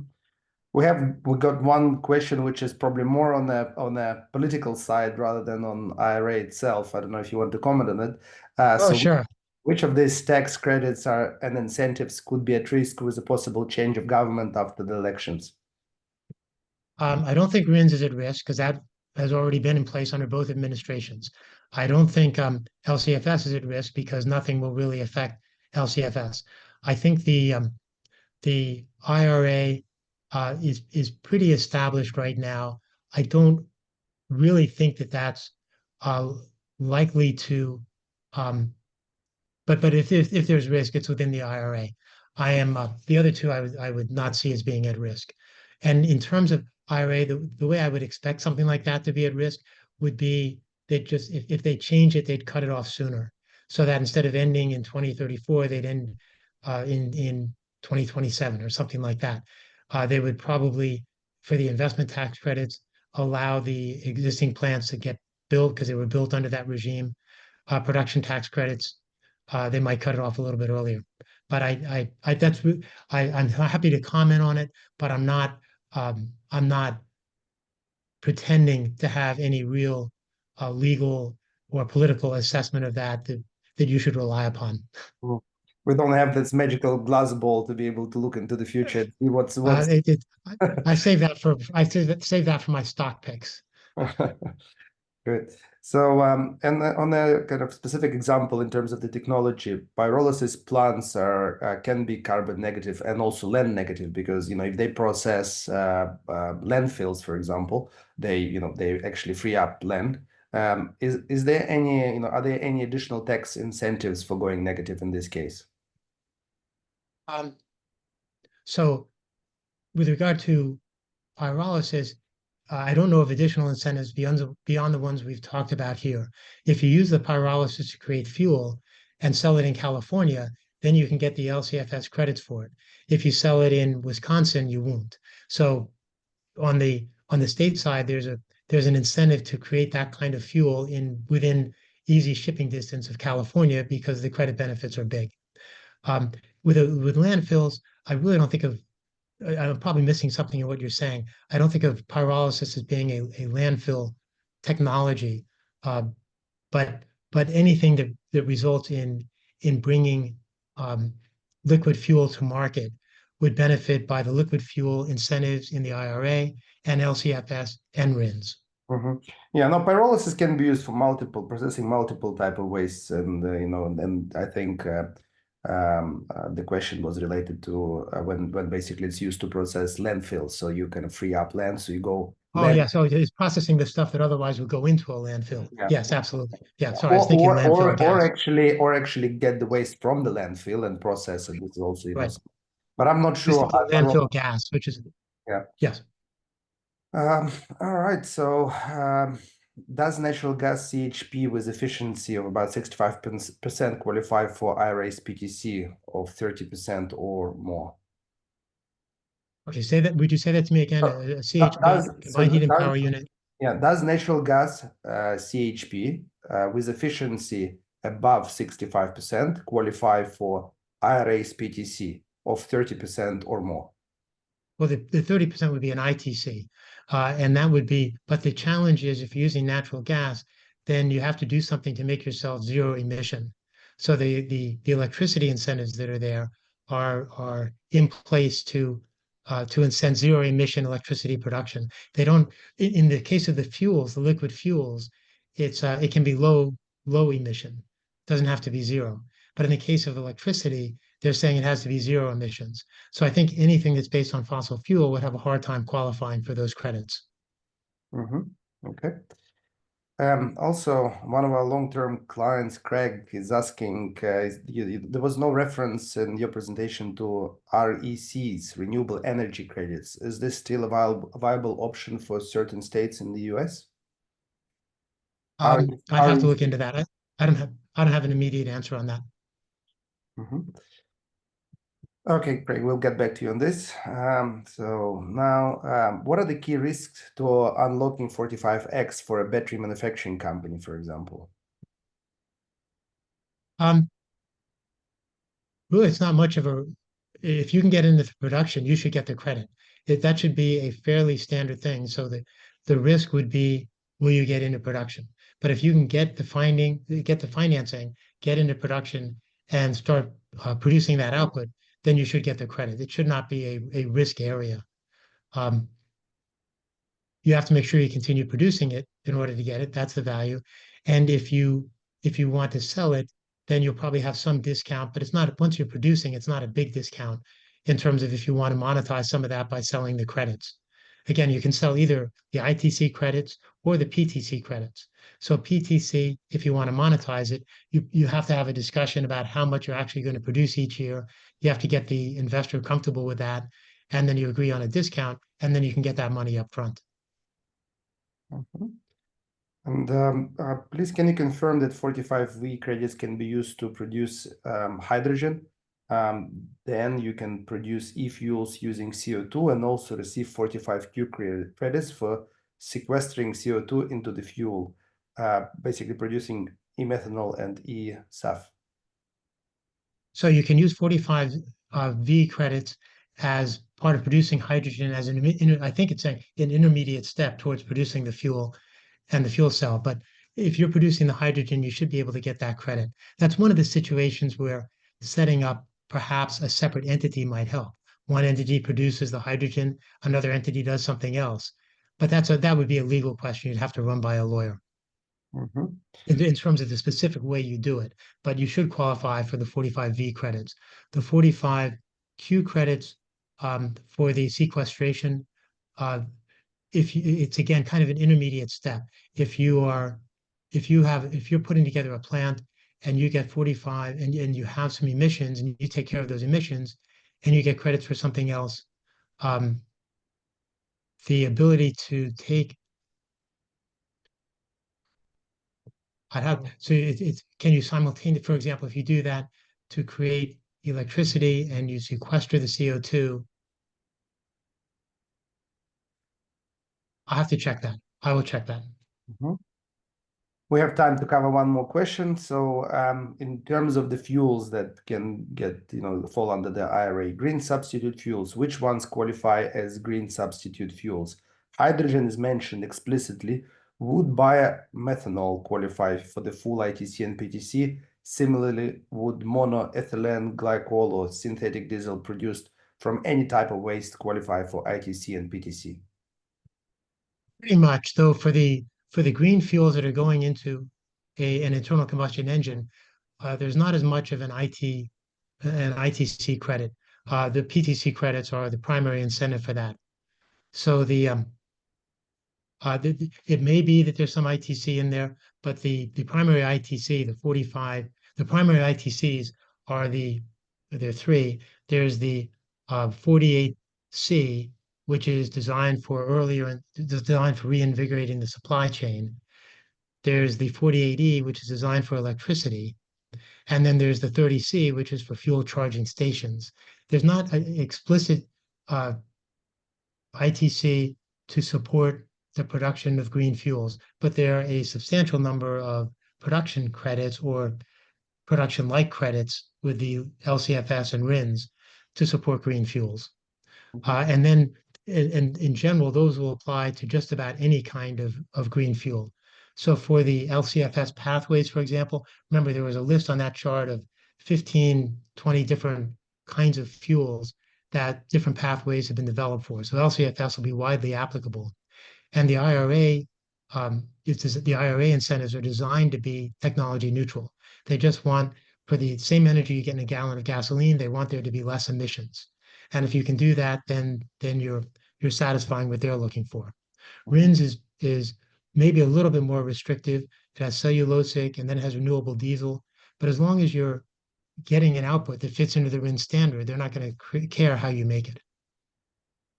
S2: We got one question which is probably more on the political side rather than on IRA itself. I don't know if you want to comment on it.
S3: Oh, sure.
S2: Which of these tax credits and incentives could be at risk with a possible change of government after the elections?
S3: I don't think RINs is at risk because that has already been in place under both administrations. I don't think LCFS is at risk because nothing will really affect LCFS. I think the IRA is pretty established right now. I don't really think that that's likely to but if there's risk, it's within the IRA. I am the other two I would not see as being at risk. And in terms of IRA, the way I would expect something like that to be at risk would be they just if they change it, they'd cut it off sooner, so that instead of ending in 2034, they'd end in 2027 or something like that. They would probably, for the investment tax credits, allow the existing plants to get built because they were built under that regime. Production tax credits, they might cut it off a little bit earlier. But I'm happy to comment on it, but I'm not pretending to have any real legal or political assessment of that you should rely upon.
S2: Mm. We don't have this magical glass ball to be able to look into the future and see what's.
S3: I save that for my stock picks.
S2: Good. So, and on a kind of specific example in terms of the technology, pyrolysis plants can be carbon negative and also land negative because if they process landfills, for example, they actually free up land. Is there any are there any additional tax incentives for going negative in this case?
S3: So, with regard to pyrolysis, I don't know of additional incentives beyond the ones we've talked about here. If you use the pyrolysis to create fuel and sell it in California, then you can get the LCFS credits for it. If you sell it in Wisconsin, you won't. So on the state side, there's an incentive to create that kind of fuel within easy shipping distance of California because the credit benefits are big. With landfills, I really don't think of I'm probably missing something in what you're saying. I don't think of pyrolysis as being a landfill technology, uh, but anything that results in bringing liquid fuel to market would benefit by the liquid fuel incentives in the IRA and LCFS and RINs.
S2: Yeah, no, pyrolysis can be used for processing multiple type of wastes, and and I think the question was related to when basically it's used to process landfills, so you kind of free up land, so you go.
S3: Oh yeah, so it's processing the stuff that otherwise would go into a landfill.
S2: Yeah.
S3: Yes, absolutely. Yeah, sorry, I was thinking landfill gas.
S2: Or actually get the waste from the landfill and process it. This is also
S3: Right.
S2: but I'm not sure how
S3: landfill gas, which is yes.
S2: All right, so does natural gas CHP with efficiency of about 65% qualify for IRA's PTC of 30% or more?
S3: Okay, would you say that to me again? A CHP, combined heat and power unit.
S2: Yeah, does natural gas CHP with efficiency above 65% qualify for IRA's PTC of 30% or more?
S3: Well, the 30% would be an ITC. And that would be, but the challenge is if you're using natural gas, then you have to do something to make yourself zero emission. So the electricity incentives that are there are in place to incent zero emission electricity production. They don't, in the case of the fuels, the liquid fuels, it can be low emission. It doesn't have to be zero. But in the case of electricity, they're saying it has to be zero emissions. So I think anything that's based on fossil fuel would have a hard time qualifying for those credits.
S2: Okay. Also, one of our long-term clients, Craig, is asking, there was no reference in your presentation to RECs, renewable energy credits. Is this still a viable option for certain states in the US?
S3: I'd have to look into that. I don't have an immediate answer on that.
S2: Okay, great. We'll get back to you on this. So now, what are the key risks to unlocking 45X for a battery manufacturing company, for example?
S3: Really, it's not much of a. If you can get into production, you should get the credit. That should be a fairly standard thing. So the risk would be, will you get into production? But if you can get the financing, get into production, and start producing that output, then you should get the credit. It should not be a risk area. You have to make sure you continue producing it in order to get it. That's the value. And if you want to sell it, then you'll probably have some discount, but it's not, once you're producing, it's not a big discount in terms of if you want to monetize some of that by selling the credits. Again, you can sell either the ITC credits or the PTC credits. So PTC, if you want to monetize it, you have to have a discussion about how much you're actually going to produce each year. You have to get the investor comfortable with that, and then you agree on a discount, and then you can get that money up front.
S2: And please, can you confirm that 45V credits can be used to produce hydrogen? then you can produce e-fuels using CO2 and also receive 45Q credits for sequestering CO2 into the fuel, basically producing e-methanol and e-SAF.
S3: So you can use 45 V credits as part of producing hydrogen as I think it's an intermediate step towards producing the fuel and the fuel cell. But if you're producing the hydrogen, you should be able to get that credit. That's one of the situations where setting up perhaps a separate entity might help. One entity produces the hydrogen, another entity does something else. But that would be a legal question you'd have to run by a lawyer in terms of the specific way you do it. But you should qualify for the 45V credits. The 45Q credits for the sequestration, it's again kind of an intermediate step. If you're putting together a plant and you get 45 and you have some emissions and you take care of those emissions and you get credits for something else, the ability to take can you simultaneously, for example, if you do that to create electricity and you sequester the CO2, I'll have to check that. I will check that.
S2: We have time to cover one more question. So in terms of the fuels that can fall under the IRA, green substitute fuels, which ones qualify as green substitute fuels? Hydrogen is mentioned explicitly. Would biomethanol qualify for the full ITC and PTC? Similarly, would monoethylene glycol or synthetic diesel produced from any type of waste qualify for ITC and PTC?
S3: Pretty much, though, for the green fuels that are going into an internal combustion engine, there's not as much of an ITC credit. The PTC credits are the primary incentive for that. So it may be that there's some ITC in there, but the primary ITC, the 45, the primary ITCs are there are three. There's the 48C, which is designed for reinvigorating the supply chain. There's the 48E, which is designed for electricity. And then there's the 30C, which is for fuel charging stations. There's not an explicit ITC to support the production of green fuels, but there are a substantial number of production credits or production-like credits with the LCFS and RINs to support green fuels. And then in general, those will apply to just about any kind of green fuel. So for the LCFS pathways, for example, remember there was a list on that chart of 15, 20 different kinds of fuels that different pathways have been developed for. So LCFS will be widely applicable. And the IRA, the IRA incentives are designed to be technology neutral. They just want, for the same energy you get in a gallon of gasoline, they want there to be less emissions. And if you can do that, then you're satisfying what they're looking for. RINs is maybe a little bit more restrictive. It has cellulosic and then it has renewable diesel. But as long as you're getting an output that fits into the RIN standard, they're not going to care how you make it.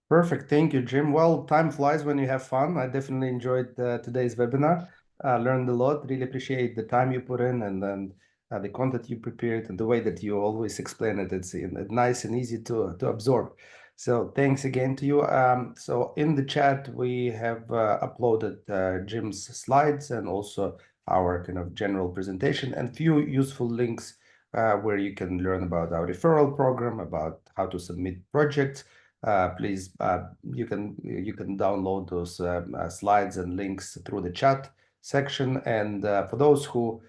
S2: Perfect. Thank you, Jim. Well, time flies when you have fun. I definitely enjoyed today's webinar. Learned a lot. Really appreciate the time you put in and then the content you prepared and the way that you always explain it. It's nice and easy to absorb. So thanks again to you. So in the chat, we have uploaded Jim's slides and also our kind of general presentation and few useful links where you can learn about our referral program, about how to submit projects. Please, you can download those slides and links through the chat section. And for those who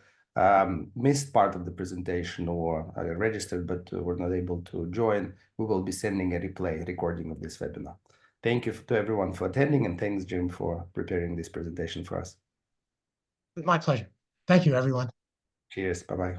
S2: missed part of the presentation or registered but were not able to join, we will be sending a recording of this webinar. Thank you to everyone for attending, and thanks, Jim, for preparing this presentation for us.
S3: It's my pleasure. Thank you, everyone.
S2: Cheers. Bye-bye.